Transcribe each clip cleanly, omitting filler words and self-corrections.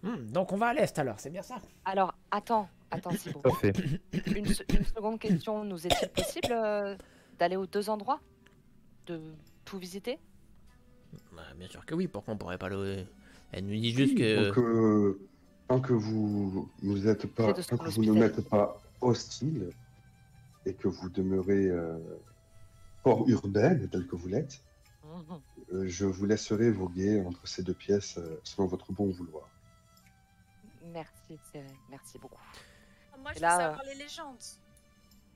Donc on va à l'est alors, c'est bien ça? Alors, attends, c'est bon. Tout à fait. Une seconde question. Nous est-il possible d'aller aux deux endroits? De tout visiter? Bah, bien sûr que oui, pourquoi on pourrait pas le... Elle nous dit juste Oui, que... tant que vous nous êtes C'est pas, de tant son que vous ne hospitalité. m'êtes pas hostile et que vous demeurez fort urbaine tel que vous l'êtes, Mhm. je vous laisserai voguer entre ces deux pièces selon votre bon vouloir. Merci, merci beaucoup. Moi, Et je veux là, savoir les légendes.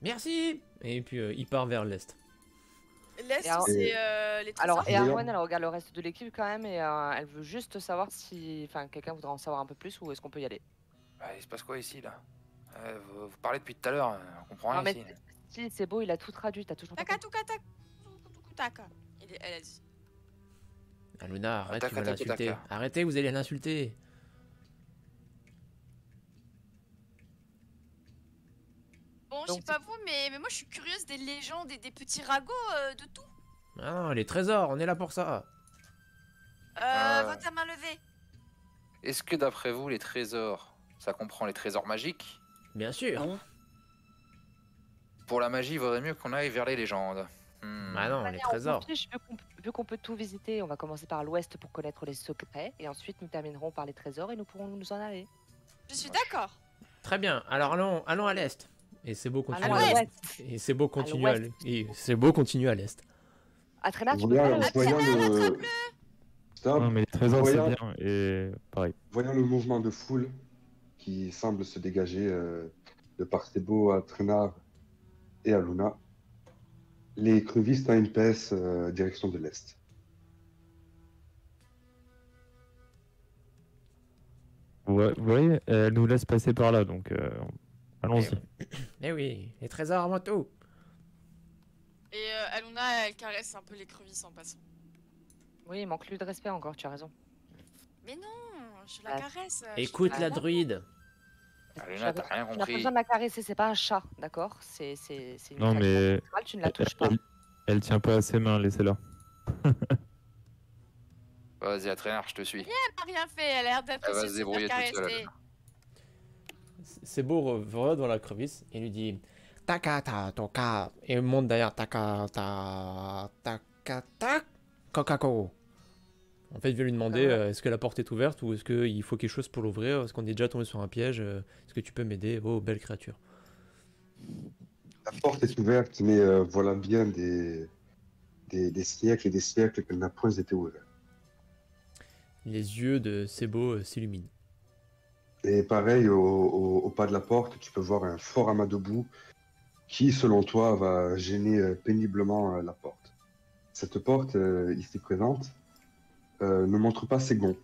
Merci. Et puis il part vers l'est. L'Est, alors- c'est les trésors. Alors, et Voyons. Arwen, elle regarde le reste de l'équipe quand même et elle veut juste savoir si, enfin, quelqu'un voudrait en savoir un peu plus ou est-ce qu'on peut y aller. Il se passe quoi ici, là vous parlez depuis tout à l'heure, on comprend Non rien mais ici. si, c'est beau, il a tout traduit, t'as toujours pas Taka, compris. tuka, taka. Elle a dit. Aluna, arrête, tu vas Taka, taka, l'insulter. taka. Arrêtez, vous allez l'insulter. Bon, je Donc, sais pas vous, mais moi je suis curieuse des légendes et des petits ragots de tout. Ah non, les trésors, on est là pour ça. Votre main levée. Est-ce que d'après vous, les trésors, ça comprend les trésors magiques? Bien sûr. Pour la magie, il vaudrait mieux qu'on aille vers les légendes. Ah non, les On trésors. s'en fiche, vu qu'on peut tout visiter, on va commencer par l'ouest pour connaître les secrets et ensuite nous terminerons par les trésors et nous pourrons nous en aller. Je suis d'accord. Très bien, alors allons à l'est. Et c'est beau continuer Allons à à l'est. l'ouest. Et c'est beau continuer à l'ouest. l'est. Et c'est beau continuer à l'est. Atréna, tu peux pas Voyons, aller voyons le... Stop. Non, mais les trésors, c'est Voyons. bien. Et pareil. Voyons le mouvement de foule qui semble se dégager de par Sebo à Trenard et à Luna. Les crevistes à une pèse direction de l'est. Ouais, vous voyez, elle nous laisse passer par là, donc allons-y. Eh oui, les trésors avant tout. Et Aluna, elle caresse un peu l'écrevisse en passant. Oui, il manque lui de respect encore, tu as raison. Mais non, je la Ah. caresse. Écoute je la la- druide. Aluna, t'as rien Tu n'as pas compris. besoin de la caresser, c'est pas un chat, d'accord? C'est une Non, créature mais ancestrale, tu ne la touches pas. elle tient pas à ses mains, laissez-la. Vas-y, à traîner, je te suis. Elle n'a rien fait, elle a l'air d'être Elle va aussi se débrouiller super toute seule, caressée. C'est beau, regarde dans la crevice et lui dit Taka ta toka. Et monte derrière Taka ta taka ta Kokako. En fait, il vient lui demander est-ce que la porte est ouverte ou est-ce qu'il faut quelque chose pour l'ouvrir? Est-ce qu'on est déjà tombé sur un piège? Est-ce que tu peux m'aider? Oh, belle créature. La porte est ouverte, mais voilà bien des siècles et des siècles qu'elle n'a point été ouverte. Les yeux de Sebo s'illuminent. Et pareil, au pas de la porte, tu peux voir un fort amas de boue qui, selon toi, va gêner péniblement la porte. Cette porte, ici présente, ne montre pas ses gonds.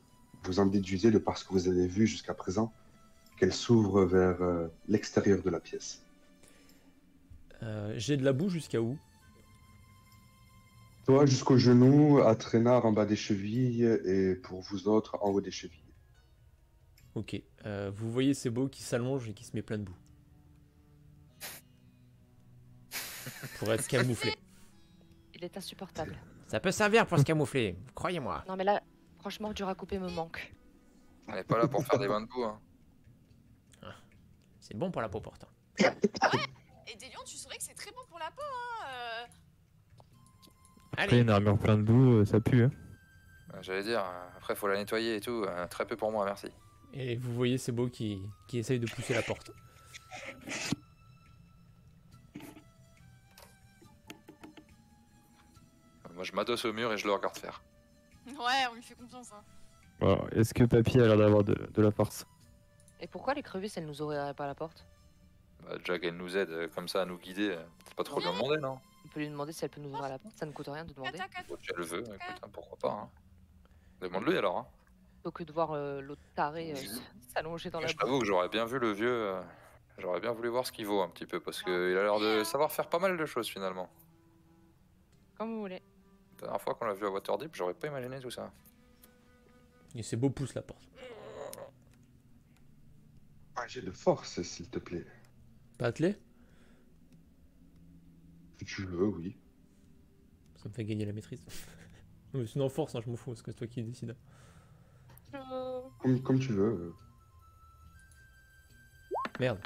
Vous en déduisez, de par ce que vous avez vu jusqu'à présent, qu'elle s'ouvre vers l'extérieur de la pièce. J'ai de la boue jusqu'à où? Toi, jusqu'au genou, à traînard en bas des chevilles, et pour vous autres, en haut des chevilles. Ok. Vous voyez Sebo qui s'allonge et qui se met plein de boue. Pour être camouflé. Il est insupportable. Ça peut servir pour se camoufler, croyez-moi. Non mais là, franchement, dur à couper me manque. On n'est pas là pour faire des bains de boue, hein. C'est bon pour la peau pourtant. Et des lions, tu saurais que c'est très bon pour la peau, hein. Après, Allez, une armure pleine de boue, ça pue. Hein. J'allais dire, après faut la nettoyer et tout. Très peu pour moi, merci. et vous voyez Sebo qui essaye de pousser la porte. Moi, je m'adosse au mur et je le regarde faire. Ouais, on lui fait confiance, hein. Alors, est-ce que Papy a l'air d'avoir de la force? Et pourquoi les crevisses, elles nous ouvriraient pas la porte? Bah, déjà qu'elle nous aide comme ça à nous guider, c'est pas trop lui en demander, non? On peut lui demander si elle peut nous ouvrir la porte, ça ne coûte rien de demander. Kata, Bon, si elle le veut, écoute, hein, pourquoi pas, hein. Demande-lui alors, hein. Plutôt que de voir l'autre taré s'allonger dans la Je boue. t'avoue que j'aurais bien vu le vieux, j'aurais bien voulu voir ce qu'il vaut un petit peu, parce qu'il a l'air de savoir faire pas mal de choses finalement. Comme vous voulez. La dernière fois qu'on l'a vu à Waterdeep, j'aurais pas imaginé tout ça. Et Sebo pousse la porte. Un jet de force, s'il te plaît. Pas attelé? Si tu veux, oui. Ça me fait gagner la maîtrise. Non, mais sinon, force, hein, je m'en fous, parce que c'est toi qui décides. comme tu veux. Merde.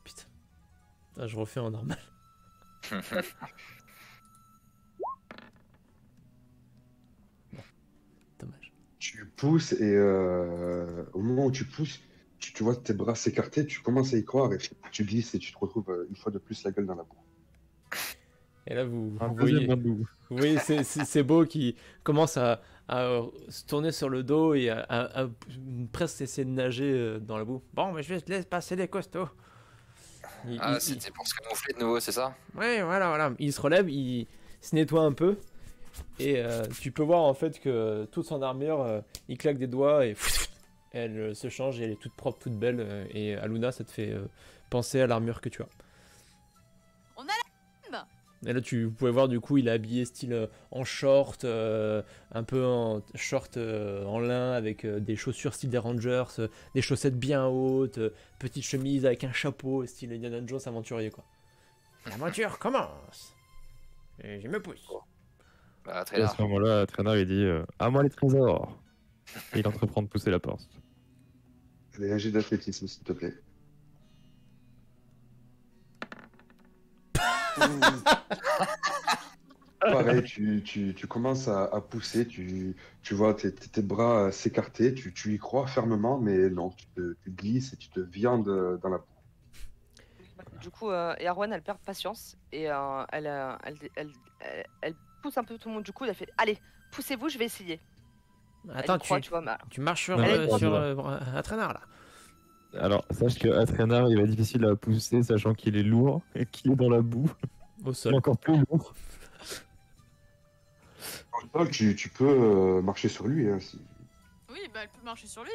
Putain. Ah, je refais en normal. Bon. Dommage. Tu pousses et au moment où tu pousses, tu vois tes bras s'écarter, tu commences à y croire et tu glisses et tu te retrouves une fois de plus la gueule dans la boue. Et là, vous Un voyez, deuxième bout. vous voyez c'est beau qui commence à se tourner sur le dos et à presque essayer de nager dans la boue. Bon, mais je vais te laisser passer les costauds. Ah, c'était pour se camoufler de nouveau, c'est ça? Ouais, voilà. Il se relève, il se nettoie un peu. Et tu peux voir en fait que toute son armure, il claque des doigts et elle se change et elle est toute propre, toute belle. Et Aluna, ça te fait penser à l'armure que tu as. On a la même. Et là, vous pouvez voir du coup, il est habillé style en short, un peu en short en lin avec des chaussures style des Rangers, des chaussettes bien hautes, petite chemise avec un chapeau style Indiana Jones aventurier quoi. L'aventure commence. Et je me pousse. Bah, Et très à ce moment-là, le traîneur il dit à moi les trésors. Et il entreprend de pousser la porte. Allez, un jet d'athlétisme, s'il te plaît. Pareil, tu commences à pousser, tu vois tes bras s'écarter, tu y crois fermement, mais non, tu glisses et tu te viandes dans la boue. Du coup, et Arwen, elle perd patience et elle pousse un peu tout le monde. Du coup, elle fait allez, poussez-vous, je vais essayer. Attends, Elle y croit, tu vois, mais tu marches sur, Non, sur non. un traîneur là. Alors, sache que Atrenar, il va être difficile à pousser, sachant qu'il est lourd et qu'il est dans la boue. Au Il est sol. encore plus lourd. Dans le sol, tu peux marcher sur lui. Hein, Oui, bah elle peut marcher sur lui.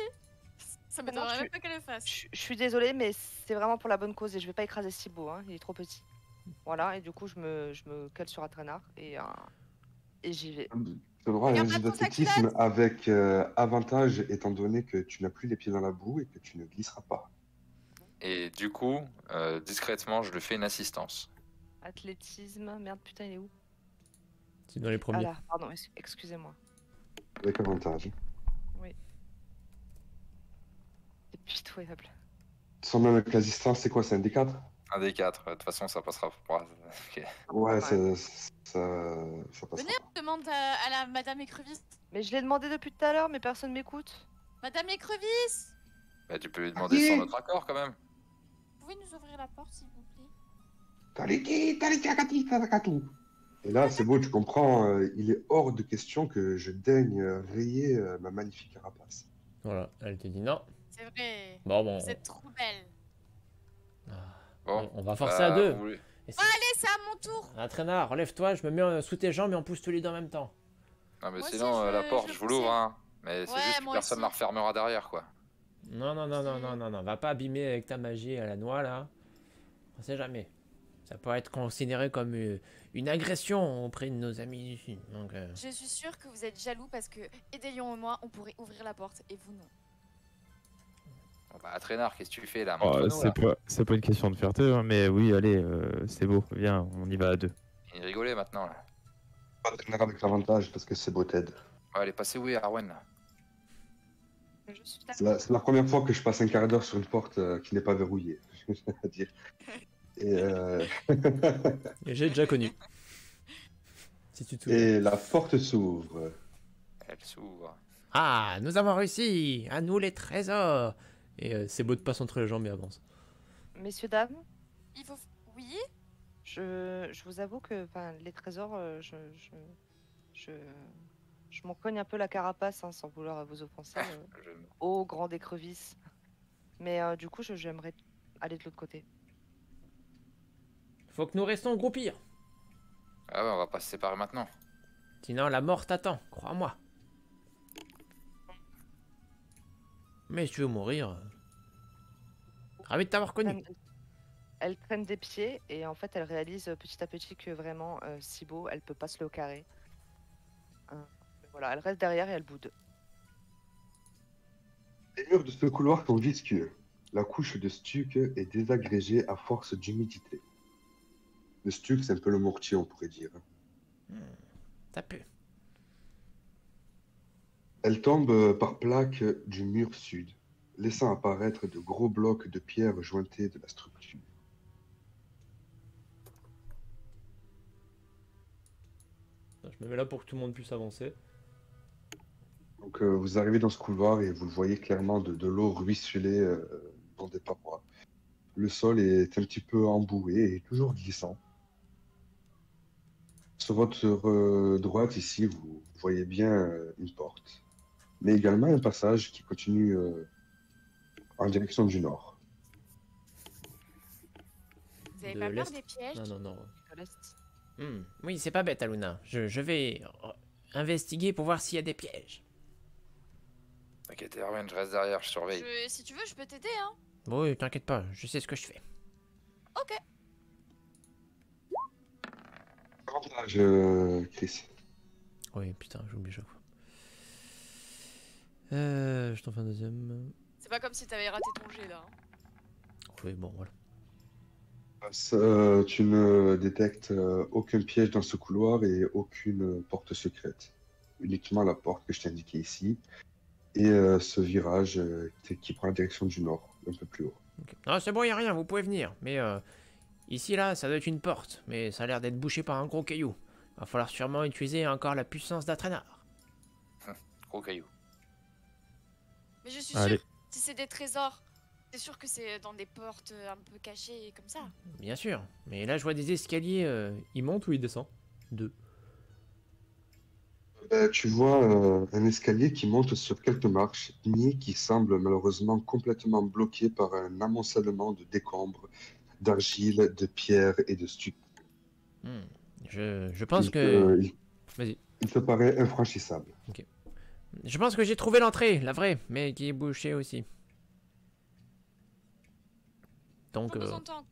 Ça Non, m'étonnerait je- même pas qu'elle le fasse. je suis désolée, mais c'est vraiment pour la bonne cause et je vais pas écraser Sibo, hein, il est trop petit. Voilà, et du coup, je me cale sur Atrenar et j'y vais. Tu as le droit à un Regarde jet pas ton sac d'athlétisme avec avantage, étant donné que tu n'as plus les pieds dans la boue et que tu ne glisseras pas. Et du coup, discrètement, je lui fais une assistance. Athlétisme, merde, putain, il est où? C'est dans les Ah premiers. là, pardon, excusez-moi. Avec avantage. C'est pitoyable. Sans même avec l'assistance, c'est quoi? C'est un D4? Un des 4, de toute façon, ça passera pas. Ok. Ouais, Ouais. ça passera. Venez, on demande à la Madame Écrevisse. Mais je l'ai demandé depuis tout à l'heure, mais personne m'écoute. Madame Écrevisse, Bah, tu peux lui demander sans notre accord quand même. vous pouvez nous ouvrir la porte, s'il vous plaît? Et là, c'est beau, tu comprends, il est hors de question que je daigne rayer ma magnifique carapace. Voilà, elle te dit non. C'est vrai. Bon, Vous êtes trop belle. Bon, on va forcer bah, à deux. vous voulez- Et Allez, c'est à mon tour. Un traînard, relève-toi, je me mets sous tes jambes et on pousse tous les deux en même temps. Non, mais Moi aussi, sinon, je la veux- porte, je je veux vous l'ouvre, pousser. hein. Mais c'est Ouais, juste que moi personne aussi. la refermera derrière, quoi. Non, va pas abîmer avec ta magie à la noix là. On sait jamais. Ça peut être considéré comme une agression auprès de nos amis du Sud. Donc, Je suis sûre que vous êtes jaloux parce que Edelion et moi, on pourrait ouvrir la porte et vous non. Bon, bah, Traînard, qu'est-ce que tu fais là? Oh, Montre-nous, là. c'est pas une question de fierté, hein, mais oui, allez, c'est beau. Viens, on y va à deux. Il rigolait maintenant, là. Pas de traîneur avec l'avantage parce que c'est beau Ted. Ouais, elle est passée où, Arwen, là? Je suis là. C'est la première fois que je passe un quart d'heure sur une porte qui n'est pas verrouillée. Je tiens à dire. Et, et j'ai déjà connu. Si tu te souviens. et la porte s'ouvre. Elle s'ouvre. Ah, nous avons réussi. À nous les trésors. Et c'est beau de passe entre les jambes et avance. Messieurs, dames, Il faut... Oui. je vous avoue que les trésors, je m'en cogne un peu la carapace hein, sans vouloir vous offenser. Je- Ô grande écrevisse. Mais du coup, j'aimerais aller de l'autre côté. Faut que nous restions groupir. Ah ouais, on va pas se séparer maintenant. Sinon la mort t'attend, crois-moi. Mais si tu veux mourir... Ravi de t'avoir connu. Elle traîne des pieds et en fait, elle réalise petit à petit que vraiment, Sibo, elle peut pas se le carrer. Voilà, elle reste derrière et elle boude. Les murs de ce couloir sont visqueux. La couche de stuc est désagrégée à force d'humidité. Le stuc, c'est un peu le mortier, on pourrait dire. Ça pue. Elle tombe par plaque du mur sud, laissant apparaître de gros blocs de pierre jointés de la structure. Je me mets là pour que tout le monde puisse avancer. Donc vous arrivez dans ce couloir et vous le voyez clairement de l'eau ruisseler dans des parois. Le sol est un petit peu emboué et toujours glissant. Sur votre droite ici, vous voyez bien une porte, mais également un passage qui continue en direction du nord. Vous avez De pas peur l'est. des pièges? Non, non, non. À l'est. Oui, c'est pas bête, Aluna. Je vais investiguer pour voir s'il y a des pièges. T'inquiète, Erwin, je reste derrière, je surveille. Si tu veux, je peux t'aider, hein. Oui, t'inquiète pas, je sais ce que je fais. Ok. Avantage, Chris. Oui, putain, j'oublie chaque fois. Je t'en fais un deuxième. C'est pas comme si t'avais raté ton jet, là. Hein. Oui, bon, voilà. Tu ne détectes aucun piège dans ce couloir et aucune porte secrète. Uniquement la porte que je t'ai indiquée ici et ce virage qui prend la direction du nord, un peu plus haut. Ok. Non, c'est bon, y a rien, vous pouvez venir. Mais ici, là, ça doit être une porte. Mais ça a l'air d'être bouché par un gros caillou. Va falloir sûrement utiliser encore la puissance d'Atrénard. Gros caillou. Mais je suis Allez. sûre, si c'est des trésors, c'est sûr que c'est dans des portes un peu cachées comme ça. Bien sûr. Mais là, je vois des escaliers. Il monte ou il descend? Deux. Tu vois un escalier qui monte sur quelques marches, mais qui semble malheureusement complètement bloqué par un amoncellement de décombres, d'argile, de pierres et de stuc. Hmm. Je pense Il que... te- il- Vas-y. il te paraît infranchissable. Je pense que j'ai trouvé l'entrée, la vraie, mais qui est bouchée aussi. Donc... Pas besoin de temps.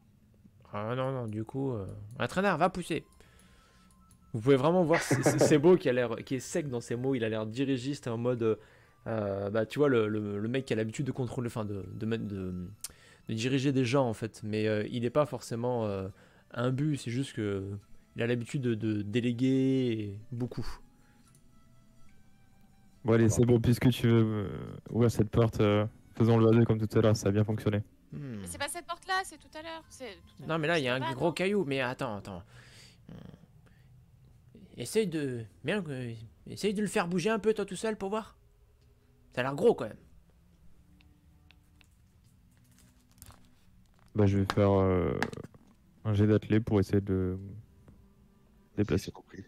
Ah non, non, du coup... Un traînard, va pousser. Vous pouvez vraiment voir, c'est beau qui a l'air, qui est sec dans ses mots, il a l'air dirigiste en mode... bah tu vois, le mec qui a l'habitude de contrôler, enfin de diriger des gens en fait. Mais il n'est pas forcément imbu, c'est juste que... Il a l'habitude de déléguer beaucoup. Bon, allez, c'est bon, puisque tu veux ouvrir cette porte, faisons-le à deux comme tout à l'heure, ça a bien fonctionné. Hmm. Mais c'est pas cette porte-là, c'est tout à l'heure. Non mais là il y a un Pas, gros non. caillou, mais attends. Essaye de... Bien, essaye de le faire bouger un peu toi tout seul pour voir. Ça a l'air gros quand même. Bah, je vais faire un jet d'attelé pour essayer de le déplacer. C'est compris.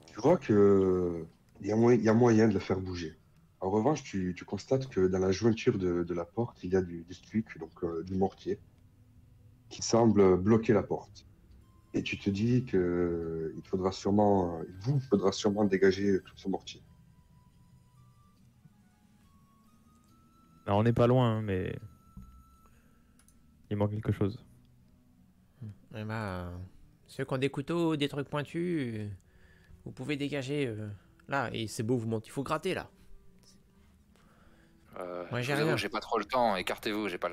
Tu vois que il y a moyen de le faire bouger. En revanche, tu constates que dans la jointure de la porte, il y a du stuc, donc du mortier, qui semble bloquer la porte. Et tu te dis que il vous faudra sûrement dégager tout ce mortier. Alors, on n'est pas loin, hein, mais il manque quelque chose. Eh ben, ceux qui ont des couteaux, des trucs pointus, vous pouvez dégager là. Et c'est beau, vous montre. Il faut gratter là. Moi, Je j'ai vous avoue rien. que j'ai pas trop le temps, écartez-vous, j'ai pas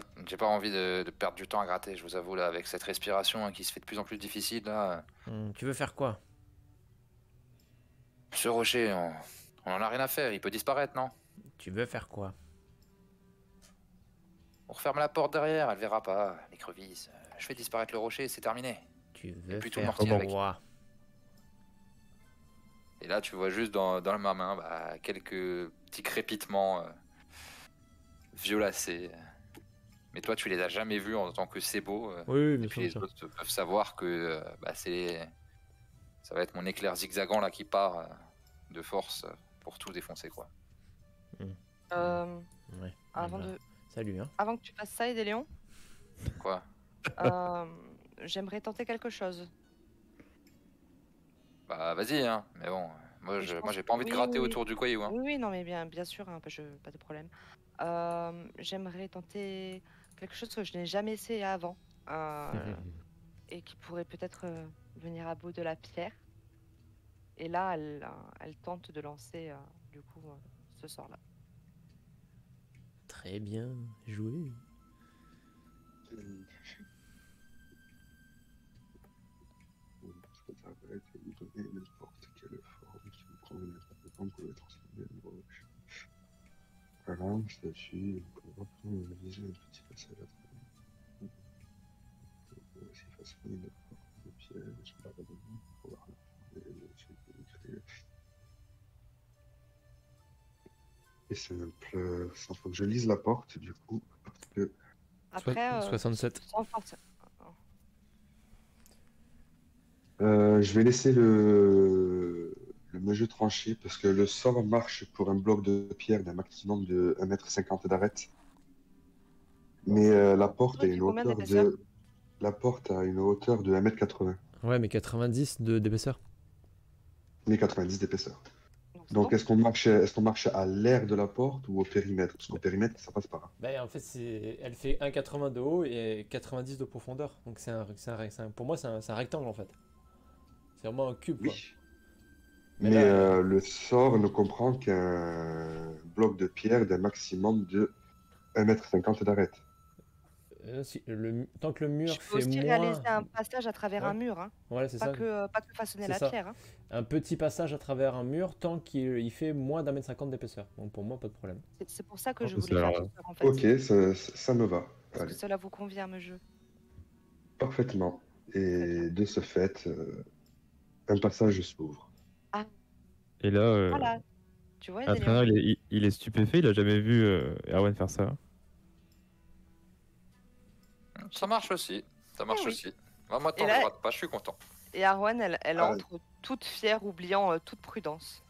envie de perdre du temps à gratter, je vous avoue, là, avec cette respiration hein, qui se fait de plus en plus difficile, là. Tu veux faire quoi? Ce rocher, on en a rien à faire, il peut disparaître, non? Tu veux faire quoi? On referme la porte derrière, elle verra pas, l'écrevisse. Je fais disparaître le rocher, c'est terminé. Tu veux plutôt le faire mortier avec. quoi? Et là, tu vois juste dans ma main bah, quelques petits crépitements violacés. Mais toi, tu les as jamais vus en tant que Sebo. Oui, Et bien puis les sûr. autres peuvent savoir que bah, ça va être mon éclair zigzagant là qui part de force pour tout défoncer quoi. Ouais. Avant, Voilà. de... Salut, hein. Avant que tu fasses ça, Edéléon, Quoi? j'aimerais tenter quelque chose. Bah vas-y hein. Mais bon, moi Je j'ai pense- pas envie de oui, gratter oui, autour du caillou hein. Oui, oui, non, mais bien sûr, hein, pas de problème. J'aimerais tenter quelque chose que je n'ai jamais essayé avant et qui pourrait peut-être venir à bout de la pierre. Et là, elle tente de lancer du coup ce sort-là. Très bien joué. trouver n'importe quelle forme qui me convienne. On peut le transformer en roche. Voilà, statue, on peut reprendre viser un petit passage à travers. On peut aussi façonner une porte de piège, la redonner pour pouvoir la faire. Et c'est simple, il faut que je lise la porte du coup, parce que Après, 67. sans force. je vais laisser le jeu tranché parce que le sort marche pour un bloc de pierre d'un maximum de 1,50 m d'arête. Mais la porte a Il fait une combien hauteur d'épaisseur? La porte a une hauteur de 1,80 m, Ouais, mais 90 d'épaisseur. mais 90 d'épaisseur. Donc, c'est Donc bon. est-ce qu'on marche à l'air de la porte ou au périmètre? Parce qu'au périmètre, ça passe pas. Bah, en fait, elle fait 1,80 de haut et 90 de profondeur. Donc pour moi, c'est un rectangle en fait. C'est vraiment un cube, quoi. Oui. Mais Mais là, le sort ne comprend qu'un bloc de pierre d'un maximum de 1,50 m d'arête. tant que le mur Je peux fait aussi moins... réaliser un passage à travers Ouais. un mur, hein. Voilà, c'est ça. Pas que façonner C'est la ça. pierre. Hein. Un petit passage à travers un mur tant qu'il fait moins d'1,50 m d'épaisseur. Donc pour moi, pas de problème. C'est pour ça que Oh, je mais voulais ça a faire l'air- tout ça, en fait. Ok, ça me va. Parce que Allez, cela vous convient, me jeu. parfaitement. Très Et bien. de ce fait, un passage s'ouvre. Et là, Voilà. Tu vois, Athena, Zélion. il est stupéfait, il a jamais vu Erwan faire ça. Ça marche aussi. Ça marche oui. aussi. Moi, tant Et que là- je rate pas, je suis content. Et Arwen, elle Ah. entre toute fière, oubliant toute prudence.